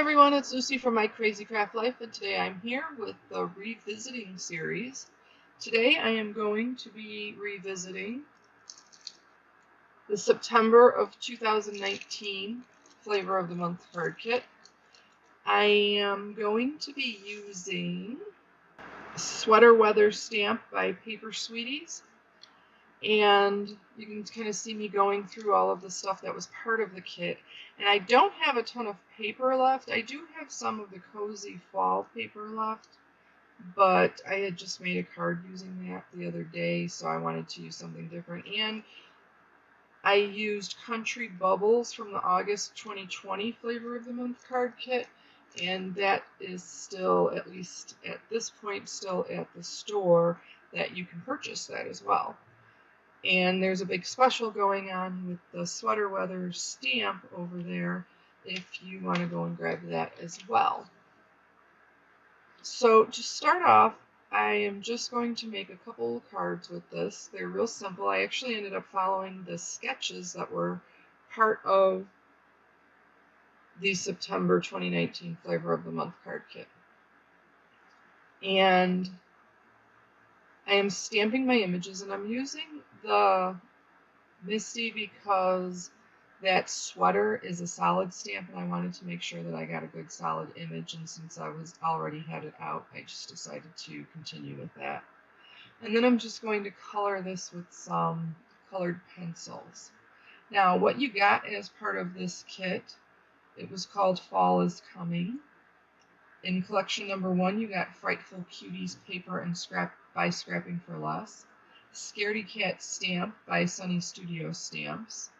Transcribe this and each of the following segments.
everyone, it's Lucy from My Crazy Craft Life, and today I'm here with the Revisiting series. Today I am going to be revisiting the September of 2019 Flavor of the Month card kit. I am going to be using Sweater Weather Stamp by Paper Sweeties, and you can kind of see me going through all of the stuff that was part of the kit. And I don't have a ton of paper left. I do have some of the Cozy Fall paper left, but I had just made a card using that the other day, so I wanted to use something different. And I used Country Bubbles from the August 2020 Flavor of the Month card kit, and that is still, at least at this point, still at the store that you can purchase that as well. And there's a big special going on with the Sweater Weather stamp over there if you want to go and grab that as well. So to start off, I am just going to make a couple of cards with this. They're real simple. I actually ended up following the sketches that were part of the September 2019 Flavor of the Month card kit. And I am stamping my images, and I'm using the Misty because that sweater is a solid stamp, and I wanted to make sure that I got a good solid image, and since I was already had it out, I just decided to continue with that. And then I'm just going to color this with some colored pencils. Now, what you got as part of this kit, it was called Fall is Coming. In collection number 1, you got Frightful Cuties paper and by Scrapping for Less, Scaredy Cat Stamp by Sunny Studio Stamps,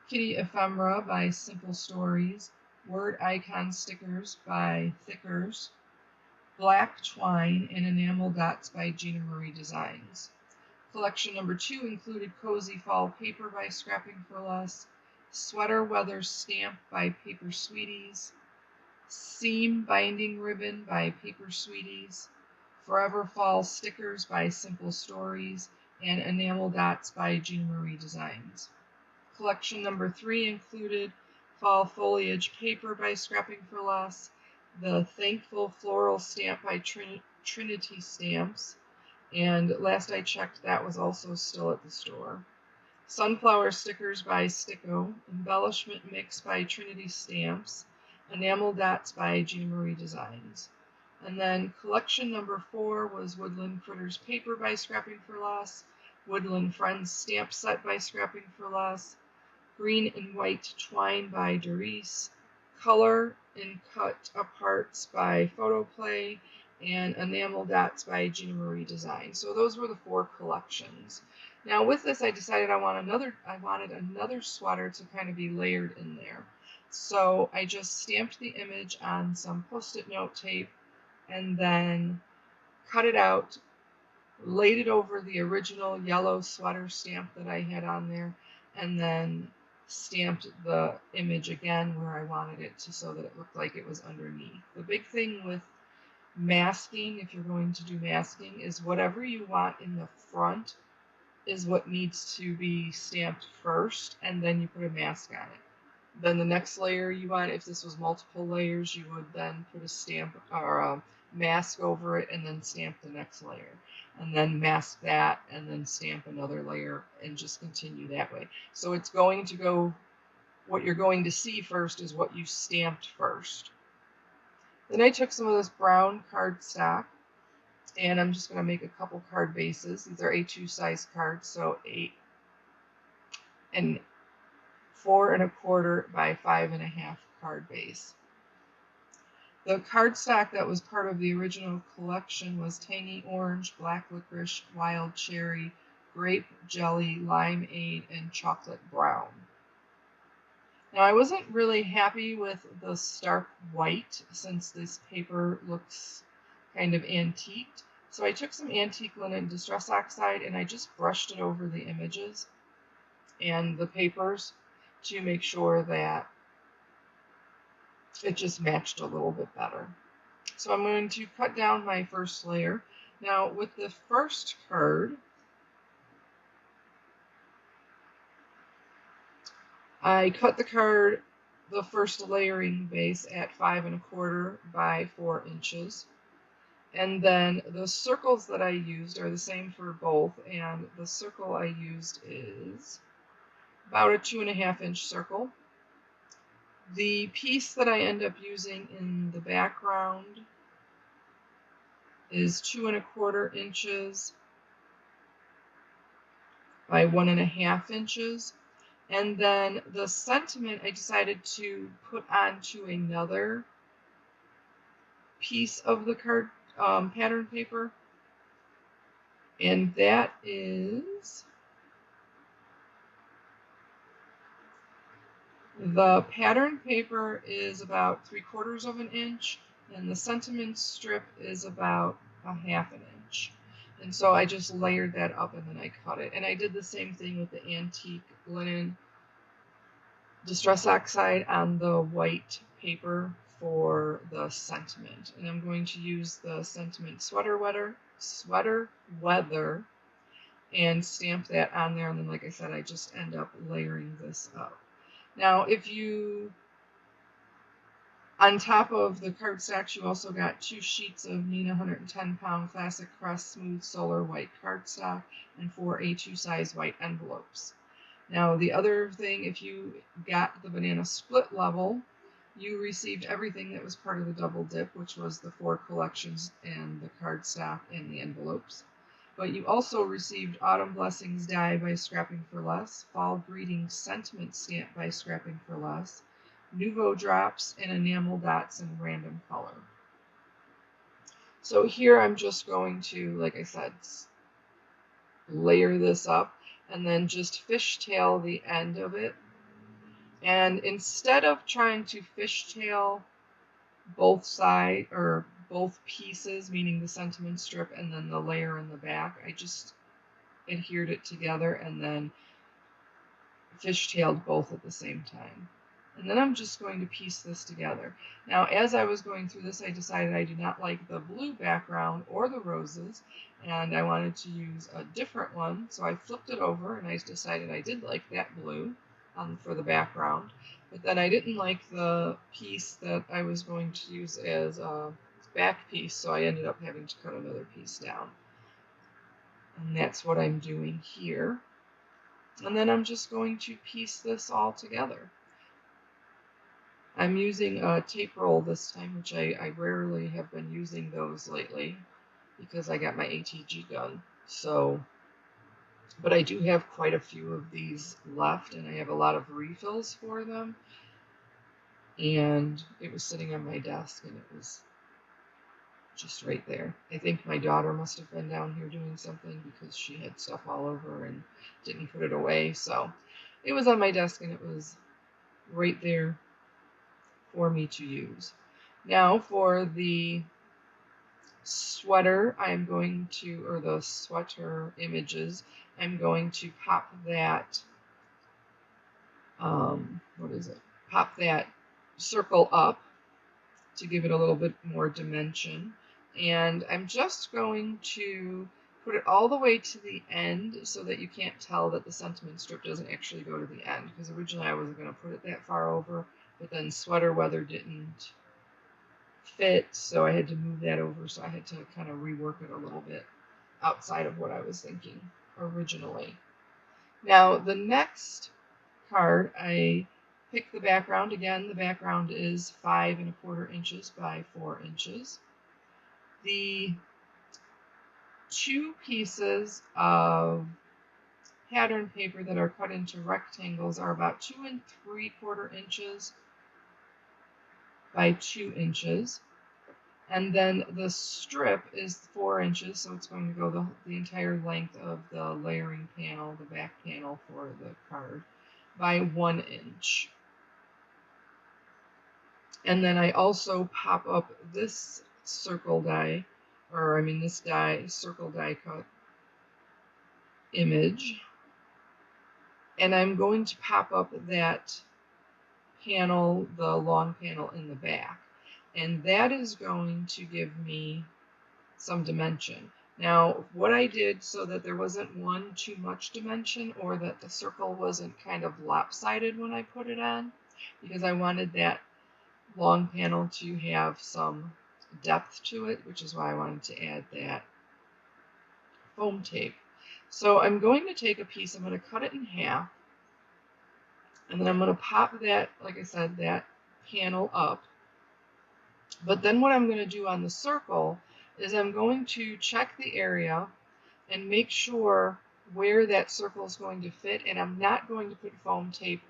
Kitty Ephemera by Simple Stories, Word Icon Stickers by Thickers, Black Twine and Enamel Dots by Gina Marie Designs. Collection number 2 included Cozy Fall Paper by Scrapping for Less, Sweater Weather Stamp by Paper Sweeties, Seam Binding Ribbon by Paper Sweeties, Forever Fall Stickers by Simple Stories, and Enamel Dots by Gina Marie Designs. Collection number 3 included Fall Foliage Paper by Scrapping for Less, the Thankful Floral Stamp by Trinity Stamps, and last I checked, that was also still at the store. Sunflower Stickers by Sticko, Embellishment Mix by Trinity Stamps, Enamel Dots by Gina Marie Designs. And then collection number 4 was Woodland Critters Paper by Scrapping for Less, Woodland Friends Stamp Set by Scrapping for Less, Green and White Twine by Doris, Color and Cut Aparts by Photoplay, and Enamel Dots by Gina Marie Design. So those were the 4 collections. Now with this, I decided I wanted another sweater to kind of be layered in there. So I just stamped the image on some Post-it note tape and then cut it out, laid it over the original yellow sweater stamp that I had on there, and then stamped the image again where I wanted it to, so that it looked like it was underneath. The big thing with masking, if you're going to do masking, is whatever you want in the front is what needs to be stamped first, and then you put a mask on it. Then the next layer you want, if this was multiple layers, you would then put a stamp or a mask over it and then stamp the next layer. And then mask that and then stamp another layer and just continue that way. So it's going to go, what you're going to see first is what you stamped first. Then I took some of this brown cardstock and I'm just going to make a couple card bases. These are A2 size cards, so 8 and 4 1/4 by 5 1/2 card base. The cardstock that was part of the original collection was Tangy Orange, Black Licorice, Wild Cherry, Grape Jelly, Limeade, and Chocolate Brown. Now I wasn't really happy with the stark white since this paper looks kind of antiqued. So I took some antique linen Distress Oxide and I just brushed it over the images and the papers to make sure that it just matched a little bit better. So I'm going to cut down my first layer. Now with the first card, I cut the card the first layering base at 5 1/4 by 4 inches. And then the circles that I used are the same for both, and the circle I used is about a 2.5 inch circle. The piece that I end up using in the background is 2 1/4 inches by 1.5 inches. And then the sentiment I decided to put onto another piece of the card pattern paper, and that is the pattern paper is about 3/4 of an inch, and the sentiment strip is about a 1/2 an inch. And so I just layered that up and then I cut it. And I did the same thing with the antique linen Distress Oxide on the white paper for the sentiment. And I'm going to use the sentiment sweater weather and stamp that on there. And then, like I said, I just end up layering this up. Now, if you, on top of the cardstocks, you also got 2 sheets of Neenah 110-pound Classic Crest Smooth Solar White cardstock and 4 A2 size white envelopes. Now, the other thing, if you got the banana split level, you received everything that was part of the double dip, which was the 4 collections and the cardstock and the envelopes. But you also received Autumn Blessings die by Scrapping for Less, Fall Greetings Sentiment stamp by Scrapping for Less, Nouveau drops, and enamel dots in random color. So here I'm just going to, like I said, layer this up and then just fishtail the end of it. And instead of trying to fishtail both sides or both pieces, meaning the sentiment strip and then the layer in the back, I just adhered it together and then fishtailed both at the same time. And then I'm just going to piece this together. Now, as I was going through this, I decided I did not like the blue background or the roses, and I wanted to use a different one. So I flipped it over, and I decided I did like that blue for the background. But then I didn't like the piece that I was going to use as a back piece, so I ended up having to cut another piece down. And that's what I'm doing here. And then I'm just going to piece this all together. I'm using a tape roll this time, which I rarely have been using those lately because I got my ATG gun. So, but I do have quite a few of these left, and I have a lot of refills for them. And it was sitting on my desk, and it was just right there. I think my daughter must have been down here doing something because she had stuff all over and didn't put it away. So it was on my desk, and it was right there for me to use. Now for the sweater, I'm going to, or the sweater images, I'm going to pop that, pop that circle up to give it a little bit more dimension. And I'm just going to put it all the way to the end so that you can't tell that the sentiment strip doesn't actually go to the end, because originally I wasn't going to put it that far over, but then sweater weather didn't fit, so I had to move that over, so I had to kind of rework it a little bit outside of what I was thinking originally. Now the next card, I picked the background. Again, the background is 5 1/4 inches by 4 inches. The 2 pieces of pattern paper that are cut into rectangles are about 2 3/4 inches by 2 inches. And then the strip is 4 inches, so it's going to go the entire length of the layering panel, the back panel for the card, by 1 inch. And then I also pop up this circle die, circle die cut image, and I'm going to pop up that panel, the long panel in the back, and that is going to give me some dimension. Now, what I did so that there wasn't too much dimension, or that the circle wasn't kind of lopsided when I put it on, because I wanted that long panel to have some depth to it, which is why I wanted to add that foam tape. So I'm going to take a piece, I'm going to cut it in half, and then I'm going to pop that, like I said, that panel up. But then what I'm going to do on the circle is I'm going to check the area and make sure where that circle is going to fit, and I'm not going to put foam tape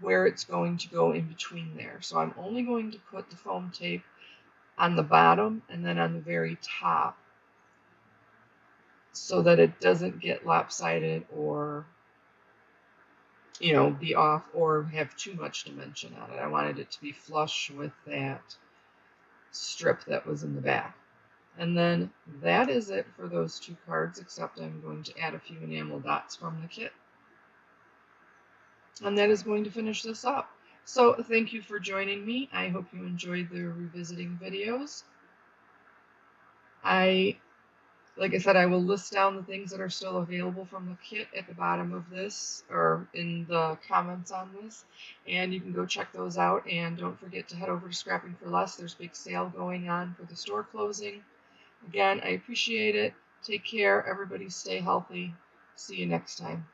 where it's going to go in between there. So I'm only going to put the foam tape on the bottom and then on the very top so that it doesn't get lopsided or, you know, be off or have too much dimension on it. I wanted it to be flush with that strip that was in the back. And then that is it for those two cards, except I'm going to add a few enamel dots from the kit. And that is going to finish this up. So thank you for joining me. I hope you enjoyed the revisiting videos. Like I said, I will list down the things that are still available from the kit at the bottom of this, or in the comments on this, and you can go check those out. And don't forget to head over to Scrapping for Less. There's a big sale going on for the store closing. Again, I appreciate it. Take care. Everybody stay healthy. See you next time.